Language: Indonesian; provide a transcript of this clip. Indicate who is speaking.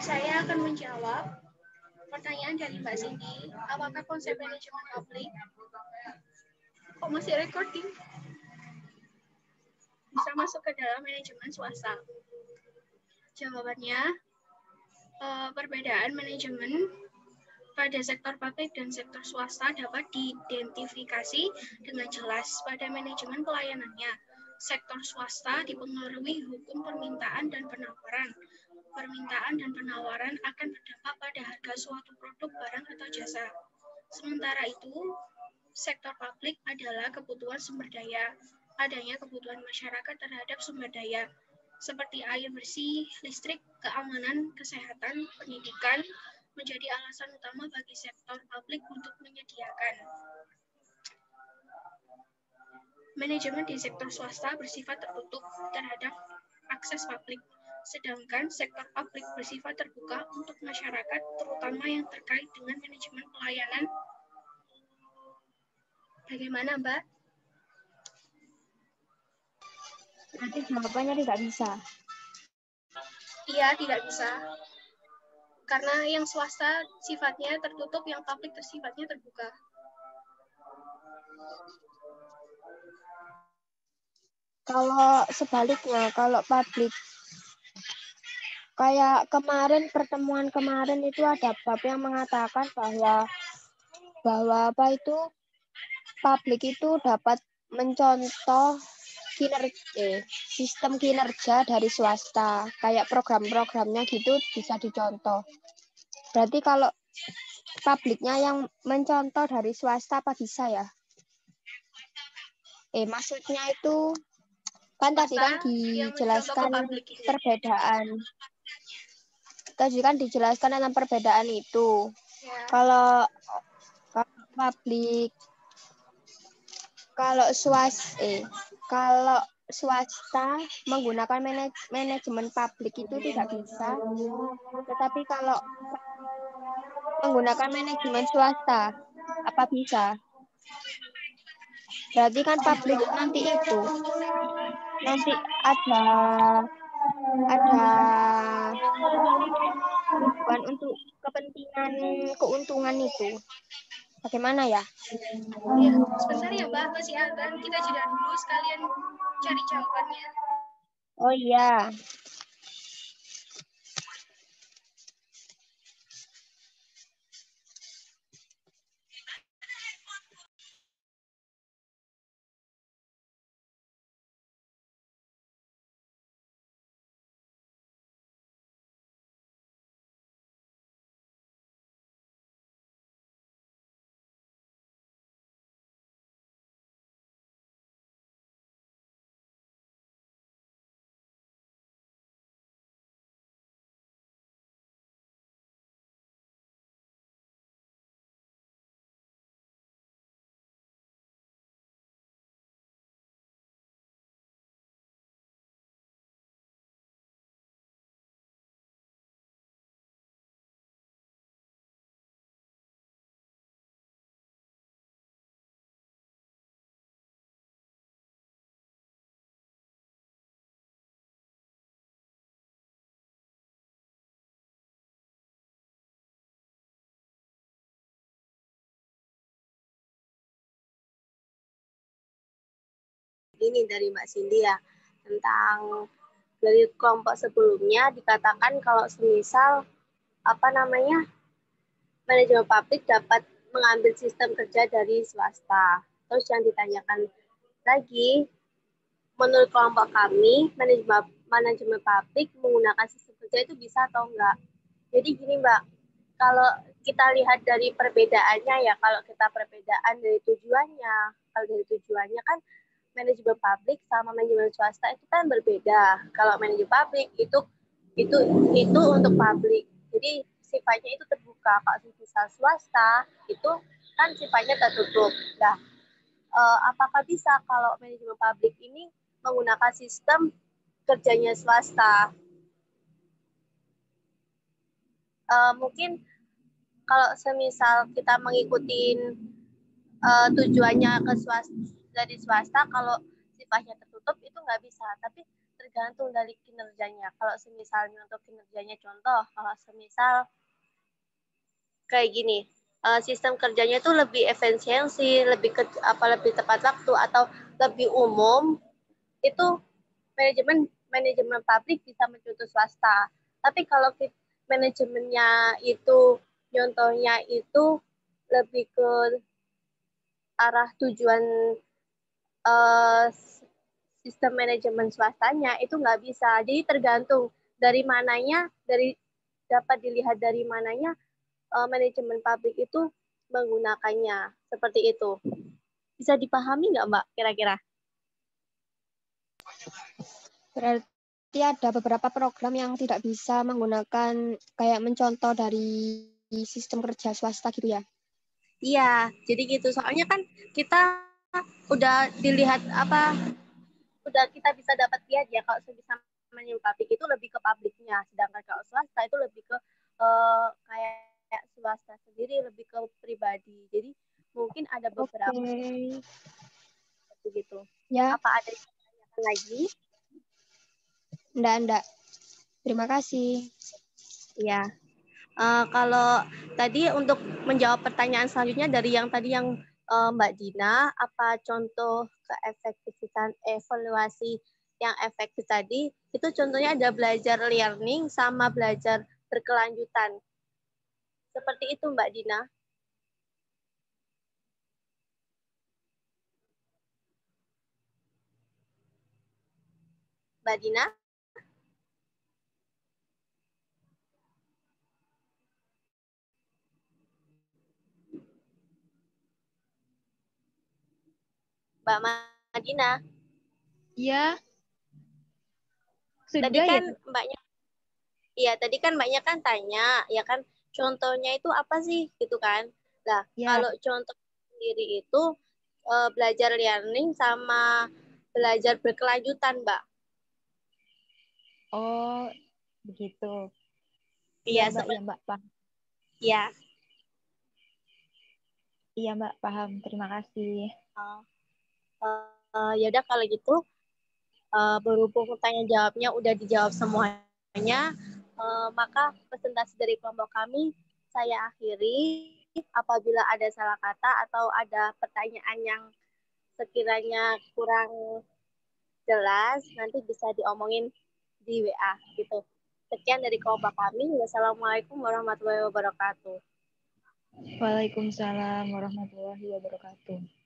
Speaker 1: Saya akan menjawab pertanyaan dari Mbak Cindy. Apakah konsep manajemen publik kok masih recording bisa masuk ke dalam manajemen swasta? Jawabannya, perbedaan manajemen pada sektor publik dan sektor swasta dapat diidentifikasi dengan jelas pada manajemen pelayanannya. Sektor swasta dipengaruhi hukum permintaan dan penawaran. Permintaan dan penawaran akan berdampak pada harga suatu produk, barang, atau jasa. Sementara itu, sektor publik adalah kebutuhan sumber daya. Adanya kebutuhan masyarakat terhadap sumber daya, seperti air bersih, listrik, keamanan, kesehatan, pendidikan, menjadi alasan utama bagi sektor publik untuk menyediakan. Manajemen di sektor swasta bersifat tertutup terhadap akses publik, sedangkan sektor publik bersifat terbuka untuk masyarakat, terutama yang terkait dengan manajemen pelayanan. Bagaimana, Mbak?
Speaker 2: Nanti jawabannya tidak bisa.
Speaker 1: Iya, tidak bisa. Karena yang swasta sifatnya tertutup, yang publik sifatnya terbuka.
Speaker 2: Kalau sebaliknya, kalau publik, kayak kemarin, pertemuan kemarin itu ada bab yang mengatakan bahwa apa itu, publik itu dapat mencontoh sistem kinerja dari swasta, kayak program-programnya gitu bisa dicontoh. Berarti kalau publiknya yang mencontoh dari swasta apa bisa ya? Maksudnya itu kan
Speaker 1: Swasta
Speaker 2: tadi kan dijelaskan perbedaan. Tadi kan dijelaskan tentang perbedaan itu. Ya. Kalau publik, kalau swasta menggunakan manajemen publik itu tidak bisa. Tetapi kalau menggunakan manajemen swasta, apa bisa? Berarti kan publik nanti ada tujuan untuk kepentingan keuntungan itu. Bagaimana ya?
Speaker 1: Ya, sebentar ya Mbak, masih akan kita jeda dulu sekalian cari jawabannya.
Speaker 2: Oh iya.
Speaker 3: Ini dari Mbak Cindy ya, tentang dari kelompok sebelumnya dikatakan kalau semisal manajemen publik dapat mengambil sistem kerja dari swasta. Terus yang ditanyakan lagi, menurut kelompok kami, manajemen publik menggunakan sistem kerja itu bisa atau enggak? Jadi gini Mbak, kalau kita lihat dari perbedaannya ya, kalau kita perbedaan dari tujuannya, kalau dari tujuannya kan manajemen publik sama manajemen swasta itu kan berbeda. Kalau manajemen publik itu untuk publik. Jadi sifatnya itu terbuka. Kalau misal swasta itu kan sifatnya tertutup. Nah, apakah bisa kalau manajemen publik ini menggunakan sistem kerjanya swasta? Mungkin kalau semisal kita mengikuti tujuannya ke swasta, dari swasta, kalau sifatnya tertutup tertutup itu nggak bisa, tapi tergantung dari kinerjanya. Kalau semisalnya untuk kinerjanya contoh, kalau semisal kayak gini, sistem kerjanya itu lebih efisiensi, lebih tepat waktu atau lebih umum, itu manajemen pabrik bisa mencontoh swasta. Tapi kalau manajemennya itu contohnya itu lebih ke arah tujuan sistem manajemen swastanya itu nggak bisa. Jadi tergantung dari mananya, dapat dilihat dari mananya manajemen pabrik itu menggunakannya. Seperti itu. Bisa dipahami nggak, Mbak, kira-kira?
Speaker 2: Berarti ada beberapa program yang tidak bisa menggunakan kayak mencontoh dari sistem kerja swasta gitu ya?
Speaker 3: Iya, jadi gitu. Soalnya kan kita udah dilihat udah kita bisa dapat lihat ya kalau sebisa manajemen pabrik itu lebih ke pabriknya, sedangkan kalau swasta itu lebih ke kayak swasta sendiri lebih ke pribadi. Jadi mungkin ada beberapa begitu.
Speaker 2: Ya.
Speaker 3: Apa ada yang ditanyakan lagi?
Speaker 2: Enggak. Terima kasih.
Speaker 3: Ya. Kalau tadi untuk menjawab pertanyaan selanjutnya dari yang tadi yang Mbak Dina, apa contoh keefektifan evaluasi yang efektif tadi? Itu contohnya ada belajar learning sama belajar berkelanjutan. Seperti itu Mbak Dina. Mbak Dina? Mbak Madina?
Speaker 4: Iya.
Speaker 3: Tadi
Speaker 4: Sudah
Speaker 3: kan
Speaker 4: ya?
Speaker 3: Mbaknya, iya tadi kan Mbaknya kan tanya, ya kan contohnya itu apa sih gitu kan? Nah,
Speaker 4: Ya.
Speaker 3: kalau contoh sendiri itu belajar learning sama belajar berkelanjutan, Mbak.
Speaker 4: Oh, begitu.
Speaker 3: Iya,
Speaker 4: Iya, Mbak. Iya, Mbak. Paham.
Speaker 3: Iya.
Speaker 4: Iya, Mbak. Paham. Terima kasih.
Speaker 3: Ya udah kalau gitu, berhubung tanya jawabnya udah dijawab semuanya, maka presentasi dari kelompok kami saya akhiri. Apabila ada salah kata atau ada pertanyaan yang sekiranya kurang jelas, nanti bisa diomongin di WA gitu. Sekian dari kelompok kami. Wassalamualaikum warahmatullahi wabarakatuh.
Speaker 4: Waalaikumsalam warahmatullahi wabarakatuh.